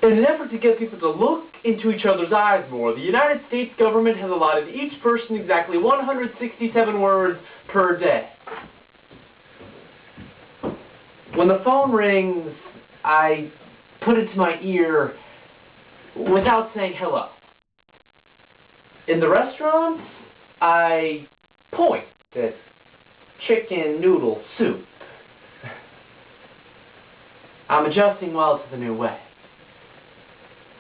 In an effort to get people to look into each other's eyes more, the United States government has allotted each person exactly 167 words per day. When the phone rings, I put it to my ear without saying hello. In the restaurants, I point at chicken noodle soup. I'm adjusting well to the new way.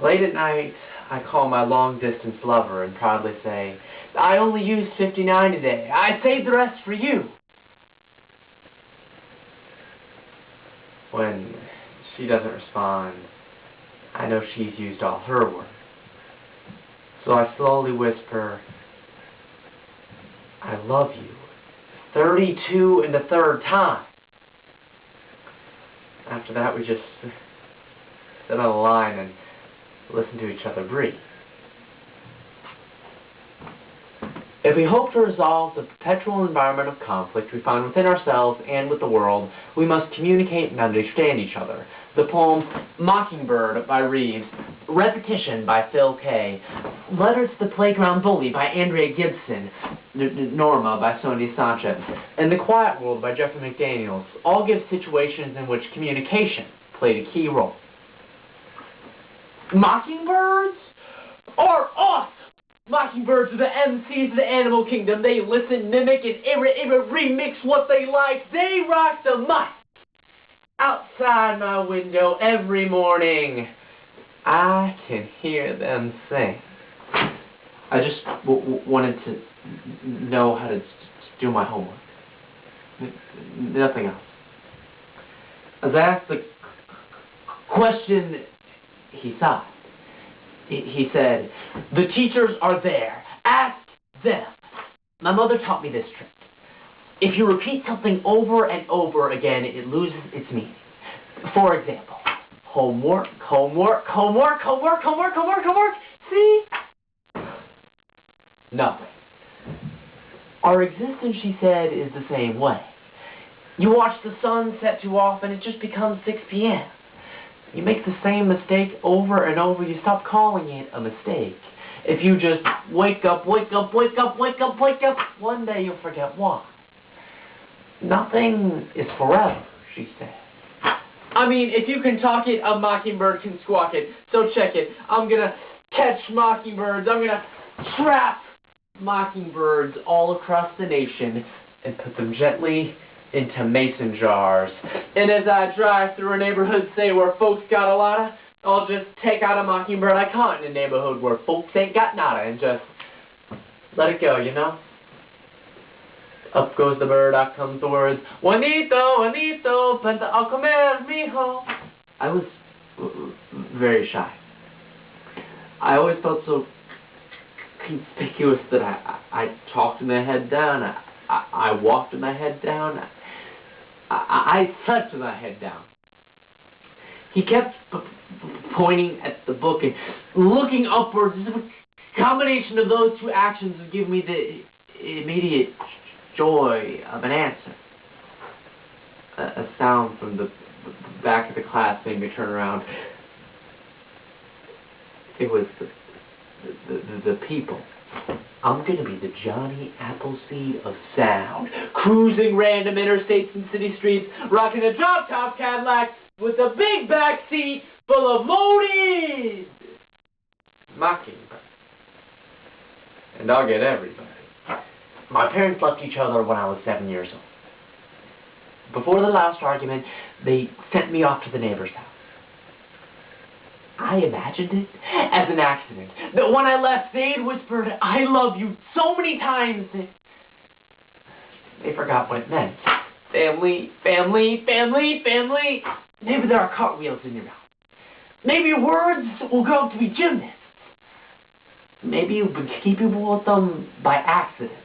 Late at night, I call my long-distance lover and proudly say, I only used 59 today. I saved the rest for you. When she doesn't respond, I know she's used all her words. So I slowly whisper, I love you. 32 and the third time. After that, we just sit on the line and listen to each other breathe. If we hope to resolve the perpetual environment of conflict we find within ourselves and with the world, we must communicate and understand each other. The poems Mockingbird by Reeves, Repetition by Phil Kay, Letter to the Playground Bully by Andrea Gibson, Norma by Sonia Sanchez, and The Quiet World by Jeffrey McDaniels all give situations in which communication played a key role. Mockingbirds are awesome! Mockingbirds are the MCs of the animal kingdom. They listen, mimic, and remix what they like. They rock the mic. Outside my window every morning, I can hear them sing. I just wanted to know how to do my homework. Nothing else. As I asked the question, he sighed. He said, the teachers are there. Ask them. My mother taught me this trick. If you repeat something over and over again, it loses its meaning. For example, homework, homework, homework, homework, homework, homework, homework. See? Nothing. Our existence, she said, is the same way. You watch the sun set too often, it just becomes 6 p.m. You make the same mistake over and over, you stop calling it a mistake. If you just wake up, wake up, wake up, wake up, wake up, one day you'll forget why. Nothing is forever, she said. I mean, if you can talk it, a mockingbird can squawk it. So check it. I'm gonna catch mockingbirds. I'm gonna trap mockingbirds all across the nation and put them gently into mason jars. And as I drive through a neighborhood, say, where folks got a lotta, I'll just take out a mockingbird I caught in a neighborhood where folks ain't got nada and just let it go, you know? Up goes the bird, out comes the words, Juanito, Juanito, penta a comer, mijo. I was very shy. I always felt so conspicuous that I talked with my head down, I walked with my head down, I slept with my head down. He kept pointing at the book and looking upwards, as if a combination of those two actions would give me the immediate joy of an answer. A sound from the back of the class made me turn around. It was the people. I'm gonna be the Johnny Appleseed of sound, cruising random interstates and city streets, rocking a drop-top Cadillac with a big back seat full of loaded mockingbirds. And I'll get everybody. My parents left each other when I was 7 years old. Before the last argument, they sent me off to the neighbor's house. I imagined it as an accident. That when I left, they had whispered, I love you so many times that they forgot what it meant. Family, family, family, family. Maybe there are cartwheels in your mouth. Maybe your words will grow up to be gymnasts. Maybe you've been keeping with them by accident.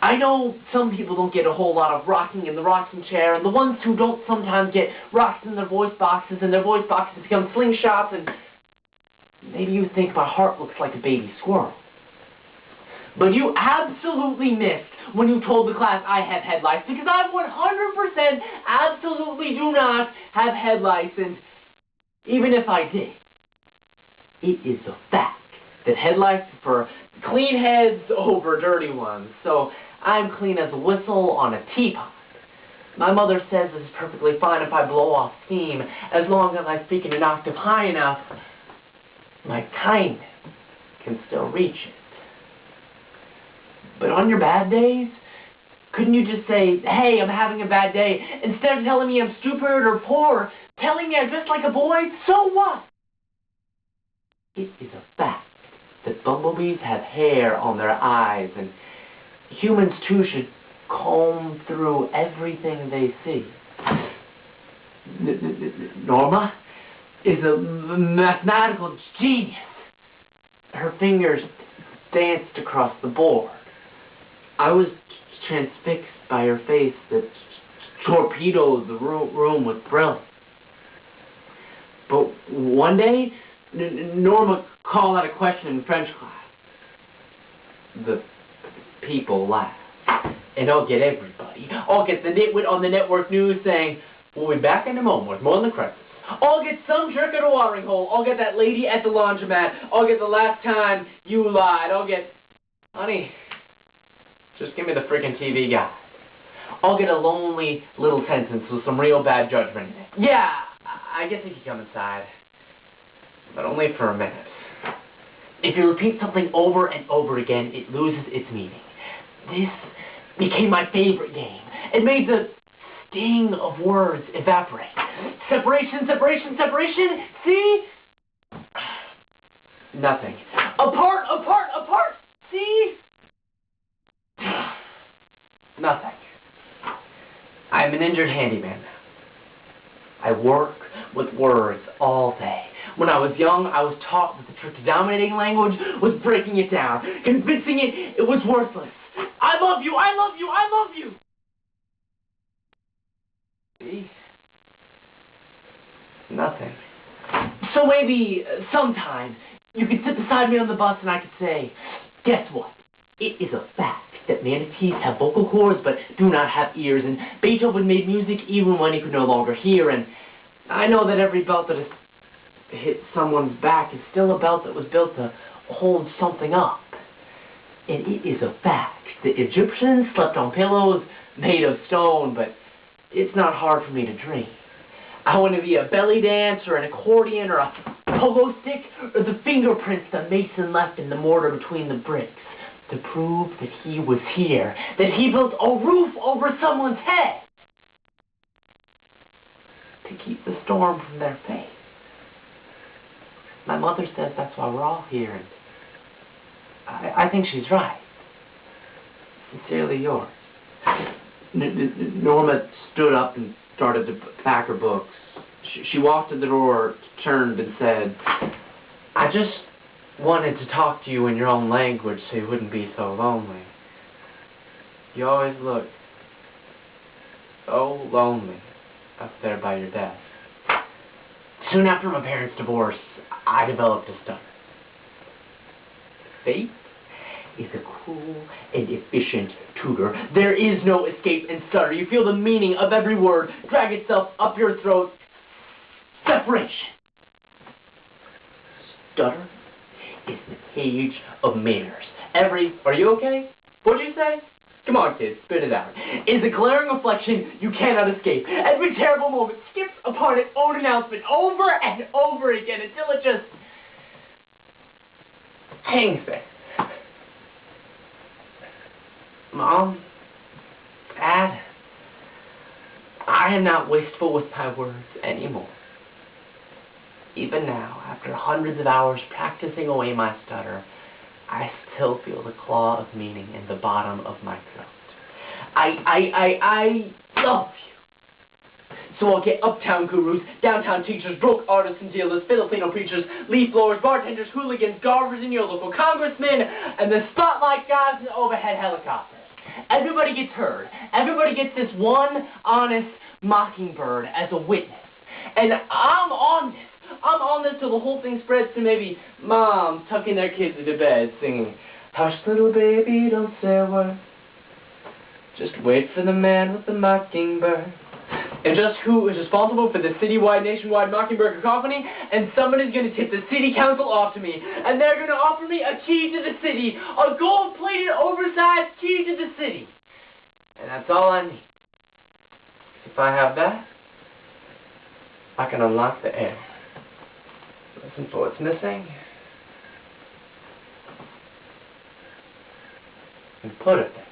I know some people don't get a whole lot of rocking in the rocking chair, and the ones who don't sometimes get rocked in their voice boxes, and their voice boxes become slingshots, and maybe you think my heart looks like a baby squirrel. But you absolutely missed when you told the class I have head lice, because I 100% absolutely do not have head lice, and even if I did, it is a fact that headlights prefer clean heads over dirty ones, so I'm clean as a whistle on a teapot. My mother says it's perfectly fine if I blow off steam, as long as I speak in an octave high enough, my kindness can still reach it. But on your bad days, couldn't you just say, hey, I'm having a bad day, instead of telling me I'm stupid or poor, telling me I dress like a boy? So what? It is a fact that bumblebees have hair on their eyes, and humans too should comb through everything they see. Norma is a mathematical genius. Her fingers danced across the board. I was transfixed by her face that torpedoed the room with brilliance. But one day, Norma called out a question in French class. The people laughed. And I'll get everybody. I'll get the nitwit on the network news saying, we'll be back in a moment with more on the crisis. I'll get some jerk at a watering hole. I'll get that lady at the laundromat. I'll get the last time you lied. I'll get, honey, just give me the freaking TV guy. I'll get a lonely little sentence with some real bad judgment in it. Yeah, I guess you can come inside. But only for a minute. If you repeat something over and over again, it loses its meaning. This became my favorite game. It made the sting of words evaporate. Separation, separation, separation. See? Nothing. Apart, apart, apart. See? Nothing. I'm an injured handyman now. I work with words all day. When I was young, I was taught that the trick to dominating language was breaking it down, convincing it was worthless. I love you, I love you, I love you! See? Nothing. So maybe sometime you could sit beside me on the bus and I could say, guess what? It is a fact that manatees have vocal cords but do not have ears, and Beethoven made music even when he could no longer hear, and I know that every belt that has hit someone's back is still a belt that was built to hold something up. And it is a fact that Egyptians slept on pillows made of stone, but it's not hard for me to dream. I want to be a belly dance or an accordion or a pogo stick or the fingerprints the mason left in the mortar between the bricks to prove that he was here, that he built a roof over someone's head to keep the storm from their face. My mother says that's why we're all here, and I think she's right. Sincerely yours. Norma stood up and started to pack her books. She walked to the door, turned, and said, I just wanted to talk to you in your own language so you wouldn't be so lonely. You always look so lonely up there by your desk. Soon after my parents' divorce, I developed a stutter. Fate is a cruel and efficient tutor. There is no escape in stutter. You feel the meaning of every word drag itself up your throat. Separation. Stutter is the page of manners. Are you okay? What'd you say? Come on, kids, spit it out. Is a glaring reflection you cannot escape. Every terrible moment skips upon its own announcement over and over again until it just hangs there. Mom, Dad, I am not wasteful with my words anymore. Even now, after hundreds of hours practicing away my stutter, I still feel the claw of meaning in the bottom of my throat. I love you. So I'll get uptown gurus, downtown teachers, broke artists and dealers, Filipino preachers, leaf blowers, bartenders, hooligans, garbers in your local congressmen, and the spotlight guys in overhead helicopters. Everybody gets heard. Everybody gets this one honest mockingbird as a witness. And I'm on this. I'm on this till the whole thing spreads to maybe moms tucking their kids into bed singing, hush little baby, don't say a word. Just wait for the man with the mockingbird. and just who is responsible for the citywide, nationwide Mockingbird Cacophony, and somebody's going to tip the city council off to me, and they're going to offer me a key to the city, a gold-plated, oversized key to the city. And that's all I need. If I have that, I can unlock the air. Listen for what's missing, and put it there.